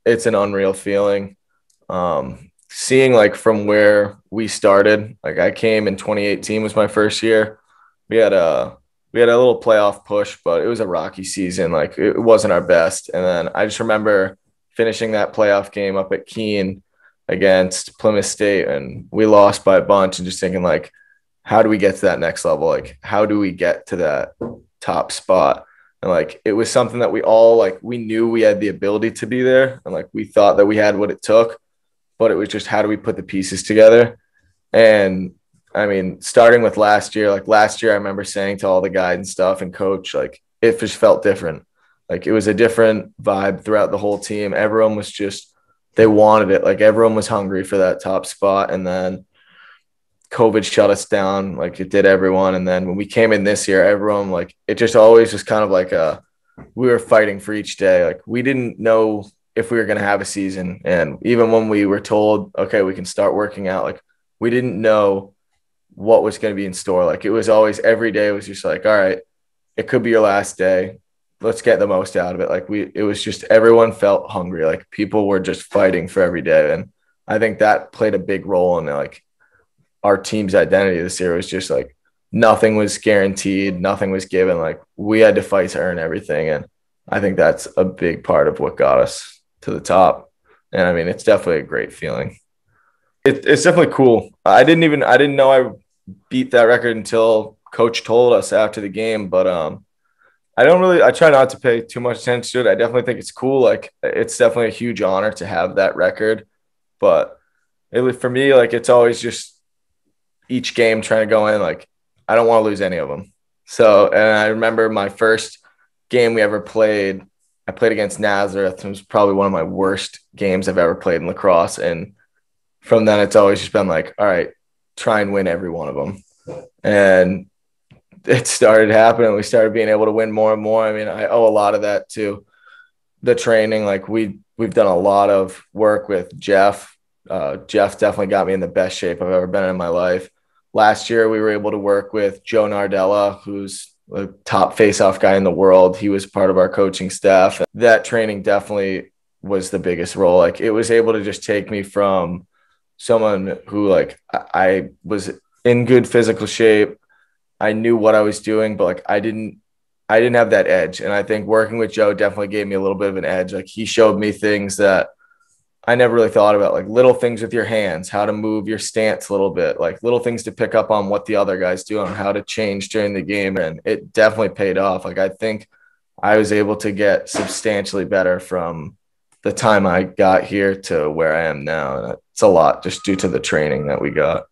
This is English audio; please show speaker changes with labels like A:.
A: it's an unreal feeling. Seeing like from where we started, like I came in 2018 was my first year. We had a we had a little playoff push, but it was a rocky season. Like it wasn't our best. And then I just remember finishing that playoff game up at Keene against Plymouth State, and we lost by a bunch. And just thinking like, how do we get to that next level? Like, how do we get to that top spot? And like, it was something that we all like, we knew we had the ability to be there, and like, we thought that we had what it took, but it was just how do we put the pieces together? And I mean, starting with last year, like last year, I remember saying to all the guys and stuff and coach, like it just felt different. Like it was a different vibe throughout the whole team. Everyone was just, they wanted it. Like everyone was hungry for that top spot. And then COVID shut us down, like it did everyone. And then when we came in this year, everyone, like it just always was kind of like we were fighting for each day. Like we didn't know if we were going to have a season. And even when we were told, okay, we can start working out, like we didn't know what was going to be in store. Like it was always, every day was just like, all right, it could be your last day. Let's get the most out of it. Like it was just, everyone felt hungry. Like people were just fighting for every day. And I think that played a big role in like our team's identity this year. Was just like, nothing was guaranteed. Nothing was given. Like we had to fight to earn everything. And I think that's a big part of what got us to the top. And I mean, it's definitely a great feeling. It's definitely cool. I didn't know I beat that record until coach told us after the game, but I try not to pay too much attention to it. I definitely think it's cool. Like it's definitely a huge honor to have that record, but for me, like it's always just each game trying to go in, like I don't want to lose any of them. So, and I remember my first game we ever played, I played against Nazareth. It was probably one of my worst games I've ever played in lacrosse. And from then it's always just been like, all right, try and win every one of them. And it started happening. We started being able to win more and more. I mean, I owe a lot of that to the training. Like we've done a lot of work with Jeff. Jeff definitely got me in the best shape I've ever been in my life. Last year, we were able to work with Joe Nardella, who's the top face-off guy in the world. He was part of our coaching staff. That training definitely was the biggest role. Like it was able to just take me from someone who like I was in good physical shape. I knew what I was doing, but like I didn't have that edge. And I think working with Joe definitely gave me a little bit of an edge. Like he showed me things that I never really thought about, like little things with your hands, how to move your stance a little bit, like little things to pick up on what the other guys do and how to change during the game. And it definitely paid off. Like I think I was able to get substantially better from the time I got here to where I am now. And it's a lot just due to the training that we got.